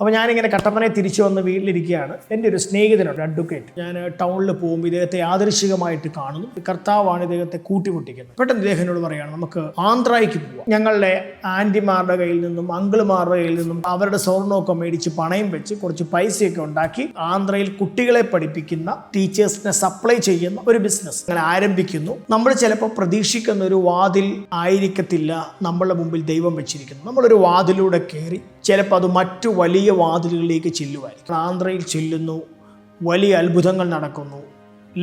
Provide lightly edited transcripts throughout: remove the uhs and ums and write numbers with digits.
അപ്പോൾ ഞാനിങ്ങനെ കട്ടപ്പനയെ തിരിച്ചു വന്ന് വീട്ടിലിരിക്കുകയാണ്. എൻ്റെ ഒരു സ്നേഹിതനുണ്ട്, അഡ്വക്കേറ്റ്. ഞാൻ ടൗണിൽ പോകുമ്പോൾ ഇദ്ദേഹത്തെ യാദൃശികമായിട്ട് കാണുന്നു. കർത്താവാണ് ഇദ്ദേഹത്തെ കൂട്ടിമുട്ടിക്കുന്നത്. പെട്ടെന്ന് ഇദ്ദേഹത്തിനോട് പറയുകയാണ്, നമുക്ക് ആന്ധ്രയ്ക്ക് പോവാം. ഞങ്ങളുടെ ആൻറ്റിമാരുടെ കയ്യിൽ നിന്നും അങ്കിളുമാരുടെ കയ്യിൽ നിന്നും അവരുടെ സ്വർണ്ണമൊക്കെ മേടിച്ച് പണയം വെച്ച് കുറച്ച് പൈസയൊക്കെ ഉണ്ടാക്കി ആന്ധ്രയിൽ കുട്ടികളെ പഠിപ്പിക്കുന്ന ടീച്ചേഴ്സിനെ സപ്ലൈ ചെയ്യുന്ന ഒരു ബിസിനസ് അങ്ങനെ ആരംഭിക്കുന്നു. നമ്മൾ ചിലപ്പോൾ പ്രതീക്ഷിക്കുന്ന ഒരു വാതിൽ ആയിരിക്കത്തില്ല നമ്മളുടെ മുമ്പിൽ ദൈവം വെച്ചിരിക്കുന്നു. നമ്മളൊരു വാതിലൂടെ കയറി ചിലപ്പോൾ അത് മറ്റു വലിയ വാതിലുകളിലേക്ക് ചെല്ലുമായിരിക്കും. ആന്ധ്രയിൽ ചെല്ലുന്നു, വലിയ അത്ഭുതങ്ങൾ നടക്കുന്നു,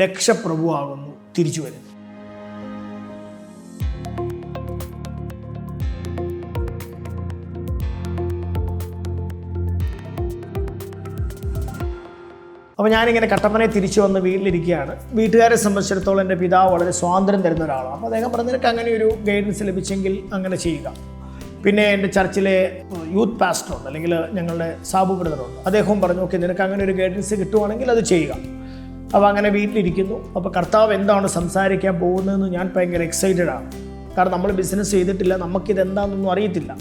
ലക്ഷപ്രഭുവാകുന്നു, തിരിച്ചു വരുന്നു. അപ്പോൾ ഞാനിങ്ങനെ കട്ടപ്പനയെ തിരിച്ചു വന്ന് വീട്ടിലിരിക്കുകയാണ്. വീട്ടുകാരെ സംബന്ധിച്ചിടത്തോളം എൻ്റെ പിതാവ് വളരെ സ്വാതന്ത്ര്യം തരുന്ന ഒരാളാണ്. അപ്പോൾ അദ്ദേഹം പറഞ്ഞു, നിനക്ക് അങ്ങനെ ഒരു ഗൈഡൻസ് ലഭിച്ചെങ്കിൽ അങ്ങനെ ചെയ്യുക. പിന്നെ എൻ്റെ ചർച്ചിലെ യൂത്ത് പാസ്റ്ററുണ്ട്, അല്ലെങ്കിൽ ഞങ്ങളുടെ സാബു ബ്രദറുണ്ട്. അദ്ദേഹവും പറഞ്ഞു, ഓക്കെ, നിനക്ക് അങ്ങനെ ഒരു ഗൈഡൻസ് കിട്ടുവാണെങ്കിൽ അത് ചെയ്യുക. അപ്പോൾ അങ്ങനെ വീട്ടിലിരിക്കുന്നു. അപ്പോൾ കർത്താവ് എന്താണ് സംസാരിക്കാൻ പോകുന്നതെന്ന് ഞാൻ ഭയങ്കര എക്സൈറ്റഡാണ്. കാരണം നമ്മൾ ബിസിനസ് ചെയ്തിട്ടില്ല, നമുക്കിതെന്താണെന്നൊന്നും അറിയത്തില്ല.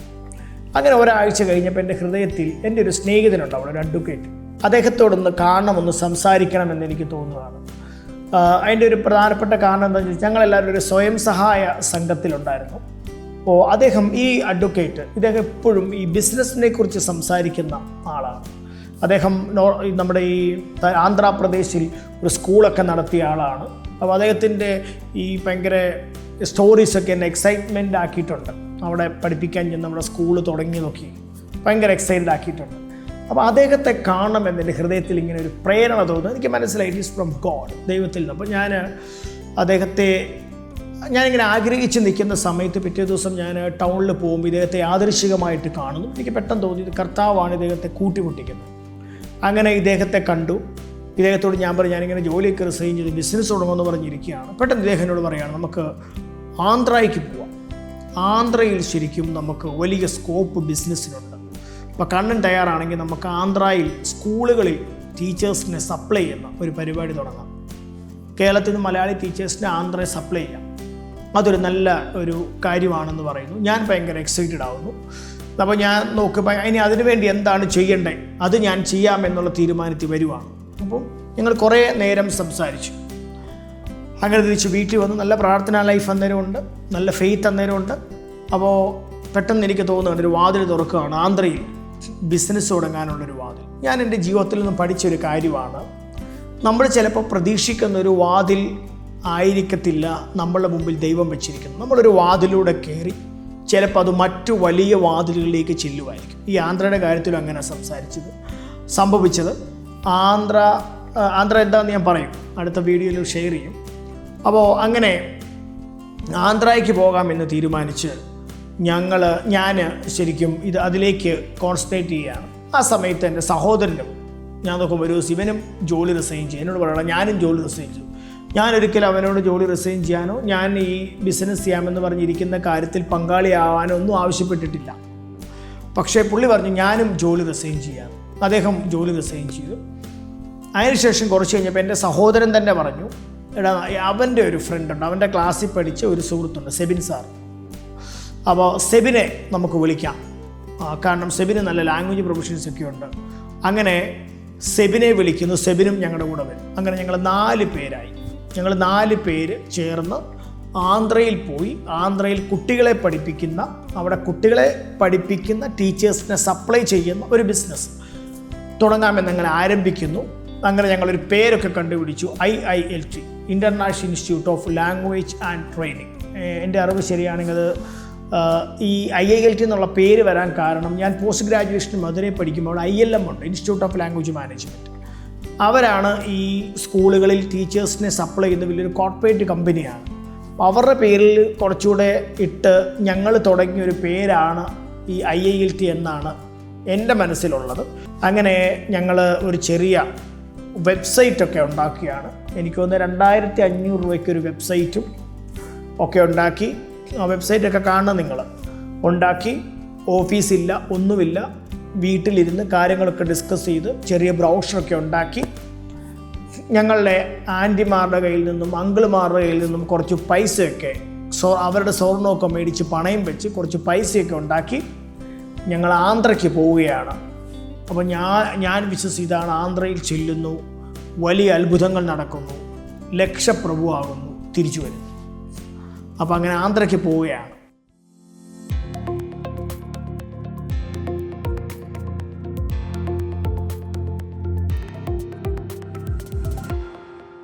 അങ്ങനെ ഒരാഴ്ച കഴിഞ്ഞപ്പോൾ എൻ്റെ ഹൃദയത്തിൽ എൻ്റെ ഒരു സ്നേഹിതനുണ്ട്, അവിടെ ഒരു അഡ്വക്കേറ്റ്. അദ്ദേഹത്തോടൊന്ന് കാണണമെന്ന് സംസാരിക്കണമെന്ന് എനിക്ക് തോന്നുകയാണ്. അതിൻ്റെ ഒരു പ്രധാനപ്പെട്ട കാരണം എന്താണെന്ന് വെച്ചാൽ, ഞങ്ങളെല്ലാവരും ഒരു സ്വയം സഹായ സംഘത്തിലുണ്ടായിരുന്നു. അപ്പോൾ അദ്ദേഹം, ഈ അഡ്വക്കേറ്റ്, ഇദ്ദേഹം എപ്പോഴും ഈ ബിസിനസ്സിനെ കുറിച്ച് സംസാരിക്കുന്ന ആളാണ്. അദ്ദേഹം നമ്മുടെ ഈ ആന്ധ്രാപ്രദേശിൽ ഒരു സ്കൂളൊക്കെ നടത്തിയ ആളാണ്. അപ്പോൾ അദ്ദേഹത്തിൻ്റെ ഈ ഭയങ്കര സ്റ്റോറീസൊക്കെ എന്നെ എക്സൈറ്റ്മെൻ്റ് ആക്കിയിട്ടുണ്ട്. അവിടെ പഠിപ്പിക്കാൻ ചെന്ന് നമ്മുടെ സ്കൂൾ തുടങ്ങി നോക്കി ഭയങ്കര എക്സൈറ്റഡ് ആക്കിയിട്ടുണ്ട്. അപ്പോൾ അദ്ദേഹത്തെ കാണണമെന്ന് എൻ്റെ ഹൃദയത്തിൽ ഇങ്ങനെ ഒരു പ്രേരണ തോന്നുന്നു. എനിക്ക് മനസ്സിലായി, ഇറ്റ് ഈസ് ഫ്രം ഗോഡ്, ദൈവത്തിൽ നിന്ന്. അപ്പോൾ ഞാൻ അദ്ദേഹത്തെ ഞാനിങ്ങനെ ആഗ്രഹിച്ച് നിൽക്കുന്ന സമയത്ത് പിറ്റേ ദിവസം ഞാൻ ടൗണിൽ പോകുമ്പോൾ ഇദ്ദേഹത്തെ യാദൃശികമായിട്ട് കാണുന്നു. എനിക്ക് പെട്ടെന്ന് തോന്നി, കർത്താവാണ് ഇദ്ദേഹത്തെ കൂട്ടിമുട്ടിക്കുന്നത്. അങ്ങനെ ഇദ്ദേഹത്തെ കണ്ടു. ഇദ്ദേഹത്തോട് ഞാൻ പറഞ്ഞു, ഞാനിങ്ങനെ ജോലിയൊക്കെ റിസൈൻ ചെയ്ത് ബിസിനസ് തുടങ്ങുമെന്ന് പറഞ്ഞിരിക്കുകയാണ്. പെട്ടെന്ന് ഇദ്ദേഹത്തിനോട് പറയുകയാണ്, നമുക്ക് ആന്ധ്രയ്ക്ക് പോവാം. ആന്ധ്രയിൽ ശരിക്കും നമുക്ക് വലിയ സ്കോപ്പ് ബിസിനസ്സിനുണ്ട്. അപ്പോൾ കണ്ണൻ തയ്യാറാണെങ്കിൽ നമുക്ക് ആന്ധ്രയിൽ സ്കൂളുകളിൽ ടീച്ചേഴ്സിനെ സപ്ലൈ ചെയ്യുന്ന ഒരു പരിപാടി തുടങ്ങാം. കേരളത്തിൽ നിന്ന് മലയാളി ടീച്ചേഴ്സിനെ ആന്ധ്രയെ സപ്ലൈ ചെയ്യാം. അതൊരു നല്ല ഒരു കാര്യമാണെന്ന് പറയുന്നു. ഞാൻ ഭയങ്കര എക്സൈറ്റഡ് ആവുന്നു. അപ്പോൾ ഞാൻ നോക്കുമ്പോൾ ഇനി അതിനുവേണ്ടി എന്താണ് ചെയ്യേണ്ടത്, അത് ഞാൻ ചെയ്യാമെന്നുള്ള തീരുമാനത്തിൽ വരുവാണ്. അപ്പം ഞങ്ങൾ കുറേ നേരം സംസാരിച്ചു. അങ്ങനെ തിരിച്ച് വീട്ടിൽ വന്ന് നല്ല പ്രാർത്ഥനാ ലൈഫ് അന്നേരമുണ്ട്, നല്ല ഫെയ്ത്ത് അന്നേരമുണ്ട്. അപ്പോൾ പെട്ടെന്ന് എനിക്ക് തോന്നുന്നുണ്ട്, ഒരു വാതിൽ തുറക്കുകയാണ്, ആന്ധ്രയിൽ ബിസിനസ് തുടങ്ങാനുള്ളൊരു വാതിൽ. ഞാൻ എൻ്റെ ജീവിതത്തിൽ നിന്ന് പഠിച്ചൊരു കാര്യമാണ്, നമ്മൾ ചിലപ്പോൾ പ്രതീക്ഷിക്കുന്ന ഒരു വാതിൽ ആയിരിക്കത്തില്ല നമ്മളുടെ മുമ്പിൽ ദൈവം വെച്ചിരിക്കുന്നു. നമ്മളൊരു വാതിലൂടെ കയറി ചിലപ്പോൾ അത് മറ്റു വലിയ വാതിലുകളിലേക്ക് ചെല്ലുമായിരിക്കും. ഈ ആന്ധ്രയുടെ കാര്യത്തിലും അങ്ങനെ സംഭവിച്ചത്. ആന്ധ്ര എന്താണെന്ന് ഞാൻ പറയും, അടുത്ത വീഡിയോയിൽ ഷെയർ ചെയ്യും. അപ്പോൾ അങ്ങനെ ആന്ധ്രയ്ക്ക് പോകാമെന്ന് തീരുമാനിച്ച് ഞാൻ ശരിക്കും അതിലേക്ക് കോൺസെൻട്രേറ്റ് ചെയ്യുകയാണ്. ആ സമയത്ത് എൻ്റെ സഹോദരനും, ഞാൻ നോക്കുമ്പോൾ ഒരു ശിവനും ജോലി റിസൈൻ ചെയ്യും. എന്നോട് പറയണം, ഞാനും ജോലി റിസൈൻ ചെയ്യും. ഞാനൊരിക്കലും അവനോട് ജോലി റിസൈൻ ചെയ്യാനോ ഞാൻ ഈ ബിസിനസ് ചെയ്യാമെന്ന് പറഞ്ഞിരിക്കുന്ന കാര്യത്തിൽ പങ്കാളിയാവാനോ ഒന്നും ആവശ്യപ്പെട്ടിട്ടില്ല. പക്ഷേ പുള്ളി പറഞ്ഞു, ഞാനും ജോലി റിസൈൻ ചെയ്യാം. അദ്ദേഹം ജോലി റിസൈൻ ചെയ്തു. അതിനുശേഷം കുറച്ച് കഴിഞ്ഞപ്പോൾ എൻ്റെ സഹോദരൻ തന്നെ പറഞ്ഞു, എടാ, അവൻ്റെ ഒരു ഫ്രണ്ടുണ്ട്, അവൻ്റെ ക്ലാസ്സിൽ പഠിച്ച ഒരു സുഹൃത്തുണ്ട്, സെബിൻ സാർ. അപ്പോൾ സെബിനെ നമുക്ക് വിളിക്കാം, കാരണം സെബിന് നല്ല ലാംഗ്വേജ് പ്രൊഫഷൻസ് ഒക്കെ ഉണ്ട്. അങ്ങനെ സെബിനെ വിളിക്കുന്നു. സെബിനും ഞങ്ങളുടെ കൂടെ വരും. അങ്ങനെ ഞങ്ങൾ 4 പേരായി. ഞങ്ങൾ 4 പേര് ചേർന്ന് ആന്ധ്രയിൽ പോയി. ആന്ധ്രയിൽ കുട്ടികളെ പഠിപ്പിക്കുന്ന ടീച്ചേഴ്സിനെ സപ്ലൈ ചെയ്യുന്ന ഒരു ബിസിനസ് തുടങ്ങാമെന്നങ്ങനെ ആരംഭിക്കുന്നു. അങ്ങനെ ഞങ്ങളൊരു പേരൊക്കെ കണ്ടുപിടിച്ചു, IILT, international institute of language and training. എൻ്റെ അറിവ് ശരിയാണെങ്കിൽ അത് ഈ IILT എന്നുള്ള പേര് വരാൻ കാരണം, ഞാൻ പോസ്റ്റ് ഗ്രാജുവേഷൻ മധുരയിൽ പഠിക്കുമ്പോൾ ILM ഉണ്ട്, ഇൻസ്റ്റിറ്റ്യൂട്ട് ഓഫ് ലാംഗ്വേജ് മാനേജ്മെൻറ്റ്. അവരാണ് ഈ സ്കൂളുകളിൽ ടീച്ചേഴ്സിനെ സപ്ലൈ ചെയ്യുന്ന വലിയൊരു കോർപ്പറേറ്റ് കമ്പനിയാണ്. അവരുടെ പേരിൽ കുറച്ചുകൂടെ ഇട്ട് ഞങ്ങൾ തുടങ്ങിയൊരു പേരാണ് ഈ IILT എന്നാണ് എൻ്റെ മനസ്സിലുള്ളത്. അങ്ങനെ ഞങ്ങൾ ഒരു ചെറിയ വെബ്സൈറ്റൊക്കെ ഉണ്ടാക്കിയാണ്. എനിക്ക് തോന്നുന്നത് 2500 രൂപയ്ക്കൊരു വെബ്സൈറ്റും ഒക്കെ ഉണ്ടാക്കി. ആ വെബ്സൈറ്റൊക്കെ കാണണം നിങ്ങൾ. ഉണ്ടാക്കി, ഓഫീസില്ല, ഒന്നുമില്ല, വീട്ടിലിരുന്ന് കാര്യങ്ങളൊക്കെ ഡിസ്കസ് ചെയ്ത് ചെറിയ ബ്രൗഷറൊക്കെ ഉണ്ടാക്കി ഞങ്ങളുടെ ആൻറ്റിമാരുടെ കയ്യിൽ നിന്നും അങ്കിളുമാരുടെ കയ്യിൽ നിന്നും കുറച്ച് പൈസയൊക്കെ അവരുടെ സ്വർണ്ണമൊക്കെ മേടിച്ച് പണയം വെച്ച് കുറച്ച് പൈസയൊക്കെ ഉണ്ടാക്കി ഞങ്ങൾ ആന്ധ്രയ്ക്ക് പോവുകയാണ്. അപ്പോൾ ഞാൻ വിശ്വസിച്ചതാണ്, ആന്ധ്രയിൽ ചെല്ലുന്നു, വലിയ അത്ഭുതങ്ങൾ നടക്കുന്നു, ലക്ഷപ്രഭുവാകുന്നു, തിരിച്ചു വരുന്നു. അപ്പോൾ അങ്ങനെ ആന്ധ്രയ്ക്ക് പോവുകയാണ്.